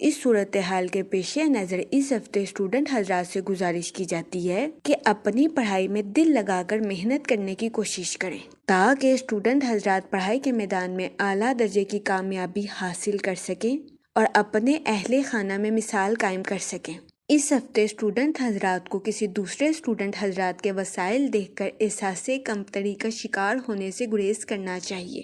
اس صورتحال کے پیش نظر اس ہفتے اسٹوڈنٹ حضرات سے گزارش کی جاتی ہے کہ اپنی پڑھائی میں دل لگا کر محنت کرنے کی کوشش کریں تاکہ اسٹوڈنٹ حضرات پڑھائی کے میدان میں اعلیٰ درجے کی کامیابی حاصل کر سکیں اور اپنے اہل خانہ میں مثال قائم کر سکیں۔ اس ہفتے اسٹوڈنٹ حضرات کو کسی دوسرے اسٹوڈنٹ حضرات کے وسائل دیکھ کر احساس کمتری کا شکار ہونے سے گریز کرنا چاہیے۔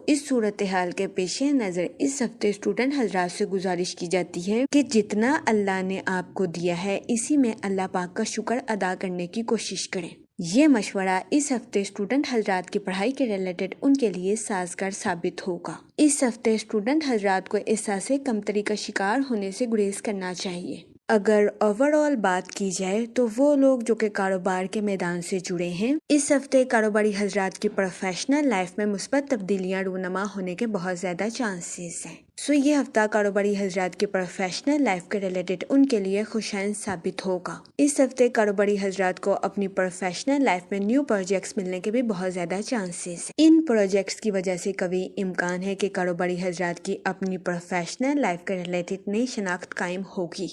اس صورتحال کے پیش نظر اس ہفتے اسٹوڈنٹ حضرات سے گزارش کی جاتی ہے کہ جتنا اللہ نے آپ کو دیا ہے اسی میں اللہ پاک کا شکر ادا کرنے کی کوشش کریں۔ یہ مشورہ اس ہفتے اسٹوڈنٹ حضرات کی پڑھائی کے ریلیٹڈ ان کے لیے سازگار ثابت ہوگا۔ اس ہفتے اسٹوڈنٹ حضرات کو احساس کمتری کا شکار ہونے سے گریز کرنا چاہیے۔ اگر اوور آل بات کی جائے تو وہ لوگ جو کہ کاروبار کے میدان سے جڑے ہیں، اس ہفتے کاروباری حضرات کی پروفیشنل لائف میں مثبت تبدیلیاں رونما ہونے کے بہت زیادہ چانسز ہیں۔ یہ ہفتہ کاروباری حضرات کی پروفیشنل لائف کے ریلیٹڈ ان کے لیے خوشائند ثابت ہوگا۔ اس ہفتے کاروباری حضرات کو اپنی پروفیشنل لائف میں نیو پروجیکٹس ملنے کے بھی بہت زیادہ چانسز ہیں۔ ان پروجیکٹس کی وجہ سے قوی امکان ہے کہ کاروباری حضرات کی اپنی پروفیشنل لائف کے ریلیٹڈ نئی شناخت قائم ہوگی۔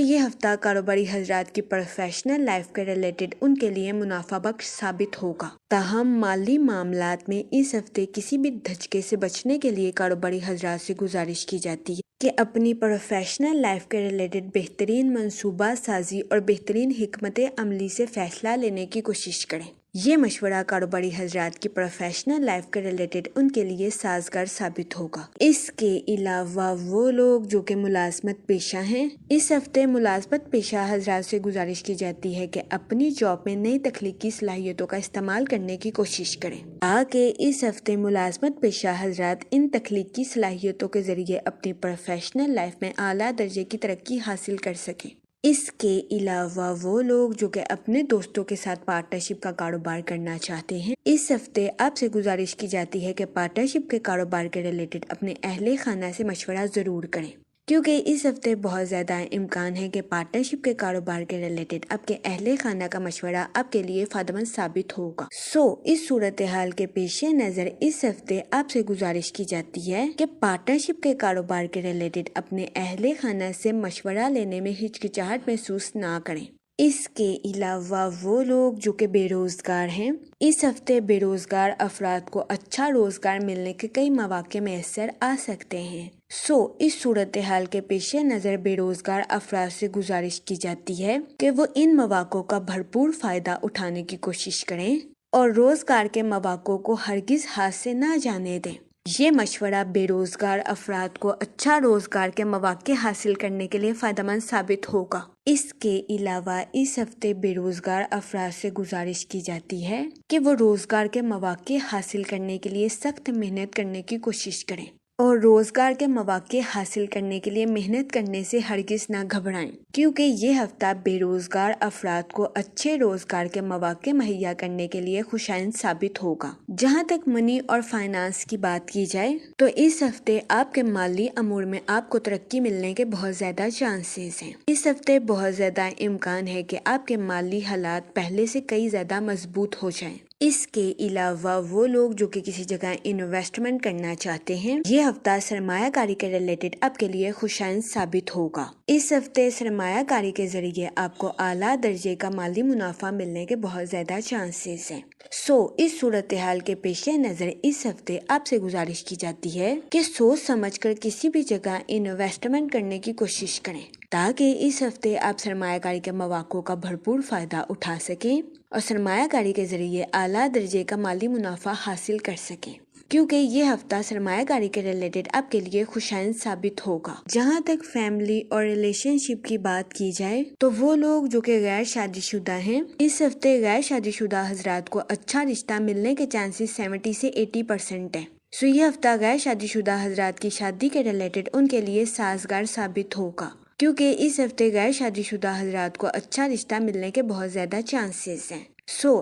یہ ہفتہ کاروباری حضرات کی پروفیشنل لائف کے ریلیٹڈ ان کے لیے منافع بخش ثابت ہوگا۔ تاہم مالی معاملات میں اس ہفتے کسی بھی دھچکے سے بچنے کے لیے کاروباری حضرات سے گزارش کی جاتی ہے کہ اپنی پروفیشنل لائف کے ریلیٹڈ بہترین منصوبہ سازی اور بہترین حکمت عملی سے فیصلہ لینے کی کوشش کریں۔ یہ مشورہ کاروباری حضرات کی پروفیشنل لائف کے ریلیٹڈ ان کے لیے سازگار ثابت ہوگا۔ اس کے علاوہ وہ لوگ جو کہ ملازمت پیشہ ہیں، اس ہفتے ملازمت پیشہ حضرات سے گزارش کی جاتی ہے کہ اپنی جاب میں نئی تخلیقی صلاحیتوں کا استعمال کرنے کی کوشش کریں تاکہ اس ہفتے ملازمت پیشہ حضرات ان تخلیقی صلاحیتوں کے ذریعے اپنی پروفیشنل لائف میں اعلیٰ درجے کی ترقی حاصل کر سکیں۔ اس کے علاوہ وہ لوگ جو کہ اپنے دوستوں کے ساتھ پارٹنرشپ کا کاروبار کرنا چاہتے ہیں، اس ہفتے آپ سے گزارش کی جاتی ہے کہ پارٹنرشپ کے کاروبار کے ریلیٹڈ اپنے اہل خانہ سے مشورہ ضرور کریں، کیونکہ اس ہفتے بہت زیادہ امکان ہے کہ پارٹنرشپ کے کاروبار کے ریلیٹڈ آپ کے اہل خانہ کا مشورہ آپ کے لیے فائدہ مند ثابت ہوگا۔ اس صورتحال کے پیش نظر اس ہفتے آپ سے گزارش کی جاتی ہے کہ پارٹنرشپ کے کاروبار کے ریلیٹڈ اپنے اہل خانہ سے مشورہ لینے میں ہچکچاہٹ محسوس نہ کریں۔ اس کے علاوہ وہ لوگ جو کہ بے روزگار ہیں، اس ہفتے بے روزگار افراد کو اچھا روزگار ملنے کے کئی مواقع میسر آ سکتے ہیں۔ اس صورتحال کے پیش نظر بے روزگار افراد سے گزارش کی جاتی ہے کہ وہ ان مواقع کا بھرپور فائدہ اٹھانے کی کوشش کریں اور روزگار کے مواقع کو ہرگز ہاتھ سے نہ جانے دیں۔ یہ مشورہ بے روزگار افراد کو اچھا روزگار کے مواقع حاصل کرنے کے لیے فائدہ مند ثابت ہوگا۔ اس کے علاوہ اس ہفتے بے روزگار افراد سے گزارش کی جاتی ہے کہ وہ روزگار کے مواقع حاصل کرنے کے لیے سخت محنت کرنے کی کوشش کریں اور روزگار کے مواقع حاصل کرنے کے لیے محنت کرنے سے ہرگز نہ گھبرائیں، کیونکہ یہ ہفتہ بے روزگار افراد کو اچھے روزگار کے مواقع مہیا کرنے کے لیے خوشائند ثابت ہوگا۔ جہاں تک منی اور فائنانس کی بات کی جائے تو اس ہفتے آپ کے مالی امور میں آپ کو ترقی ملنے کے بہت زیادہ چانسز ہیں۔ اس ہفتے بہت زیادہ امکان ہے کہ آپ کے مالی حالات پہلے سے کئی زیادہ مضبوط ہو جائیں۔ اس کے علاوہ وہ لوگ جو کہ کسی جگہ انویسٹمنٹ کرنا چاہتے ہیں، یہ ہفتہ سرمایہ کاری کے ریلیٹڈ آپ کے لیے خوشائند ثابت ہوگا۔ اس ہفتے سرمایہ کاری کے ذریعے آپ کو اعلیٰ درجے کا مالی منافع ملنے کے بہت زیادہ چانسز ہیں۔ اس صورتحال کے پیش نظر اس ہفتے آپ سے گزارش کی جاتی ہے کہ سوچ سمجھ کر کسی بھی جگہ انویسٹمنٹ کرنے کی کوشش کریں تاکہ اس ہفتے آپ سرمایہ کاری کے مواقع کا بھرپور فائدہ اٹھا سکیں اور سرمایہ کاری کے ذریعے اعلیٰ درجے کا مالی منافع حاصل کر سکیں، کیونکہ یہ ہفتہ سرمایہ کاری کے ریلیٹڈ آپ کے لیے خوشائند ثابت ہوگا۔ جہاں تک فیملی اور ریلیشن شپ کی بات کی جائے تو وہ لوگ جو کہ غیر شادی شدہ ہیں، اس ہفتے غیر شادی شدہ حضرات کو اچھا رشتہ ملنے کے چانسز 70 سے 80% ہیں۔ یہ ہفتہ غیر شادی شدہ حضرات کی شادی کے ریلیٹڈ ان کے لیے سازگار ثابت ہوگا، کیونکہ اس ہفتے غیر شادی شدہ حضرات کو اچھا رشتہ ملنے کے بہت زیادہ چانسز ہیں۔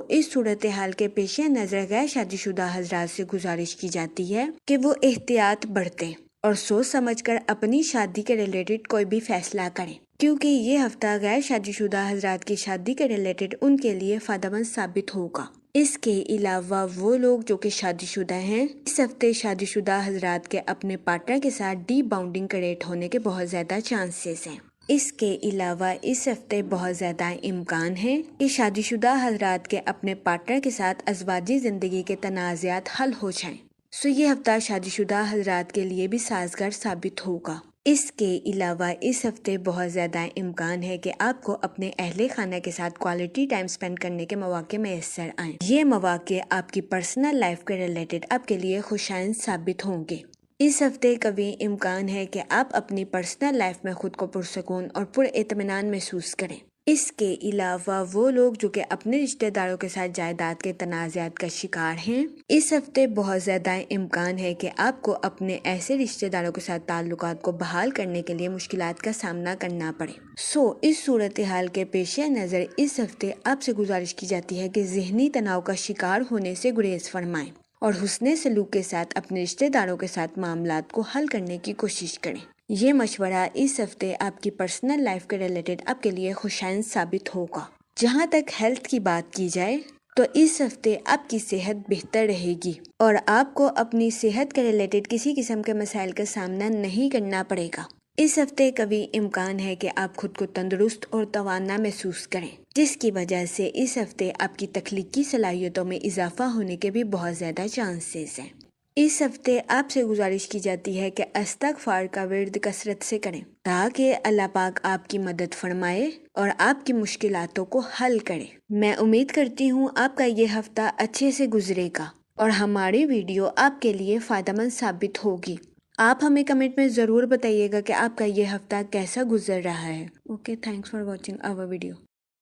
اس صورتحال کے پیش نظر غیر شادی شدہ حضرات سے گزارش کی جاتی ہے کہ وہ احتیاط برتیں اور سوچ سمجھ کر اپنی شادی کے ریلیٹڈ کوئی بھی فیصلہ کریں، کیونکہ یہ ہفتہ غیر شادی شدہ حضرات کی شادی کے ریلیٹڈ ان کے لیے فائدہ مند ثابت ہوگا۔ اس کے علاوہ وہ لوگ جو کہ شادی شدہ ہیں، اس ہفتے شادی شدہ حضرات کے اپنے پارٹنر کے ساتھ ڈی باؤنڈنگ کریٹ ہونے کے بہت زیادہ چانسز ہیں۔ اس کے علاوہ اس ہفتے بہت زیادہ امکان ہے کہ شادی شدہ حضرات کے اپنے پارٹنر کے ساتھ ازواجی زندگی کے تنازعات حل ہو جائیں۔ یہ ہفتہ شادی شدہ حضرات کے لیے بھی سازگار ثابت ہوگا۔ اس کے علاوہ اس ہفتے بہت زیادہ امکان ہے کہ آپ کو اپنے اہل خانہ کے ساتھ کوالٹی ٹائم سپینڈ کرنے کے مواقع میسر آئیں۔ یہ مواقع آپ کی پرسنل لائف کے ریلیٹڈ آپ کے لیے خوشائند ثابت ہوں گے۔ اس ہفتے کبھی امکان ہے کہ آپ اپنی پرسنل لائف میں خود کو پرسکون اور پر اطمینان محسوس کریں۔ اس کے علاوہ وہ لوگ جو کہ اپنے رشتہ داروں کے ساتھ جائیداد کے تنازعات کا شکار ہیں، اس ہفتے بہت زیادہ امکان ہے کہ آپ کو اپنے ایسے رشتہ داروں کے ساتھ تعلقات کو بحال کرنے کے لیے مشکلات کا سامنا کرنا پڑے۔ اس صورتحال کے پیش نظر اس ہفتے آپ سے گزارش کی جاتی ہے کہ ذہنی تناؤ کا شکار ہونے سے گریز فرمائیں اور حسن سلوک کے ساتھ اپنے رشتہ داروں کے ساتھ معاملات کو حل کرنے کی کوشش کریں۔ یہ مشورہ اس ہفتے آپ کی پرسنل لائف کے ریلیٹڈ آپ کے لیے خوشائند ثابت ہوگا۔ جہاں تک ہیلتھ کی بات کی جائے تو اس ہفتے آپ کی صحت بہتر رہے گی اور آپ کو اپنی صحت کے ریلیٹڈ کسی قسم کے مسائل کا سامنا نہیں کرنا پڑے گا۔ اس ہفتے کبھی امکان ہے کہ آپ خود کو تندرست اور توانا محسوس کریں، جس کی وجہ سے اس ہفتے آپ کی تخلیقی صلاحیتوں میں اضافہ ہونے کے بھی بہت زیادہ چانسز ہیں۔ اس ہفتے آپ سے گزارش کی جاتی ہے کہ استغفار کا ورد کثرت سے کریں تاکہ اللہ پاک آپ کی مدد فرمائے اور آپ کی مشکلاتوں کو حل کرے۔ میں امید کرتی ہوں آپ کا یہ ہفتہ اچھے سے گزرے گا اور ہماری ویڈیو آپ کے لیے فائدہ مند ثابت ہوگی۔ آپ ہمیں کمنٹ میں ضرور بتائیے گا کہ آپ کا یہ ہفتہ کیسا گزر رہا ہے۔ Okay, thanks for watching our video.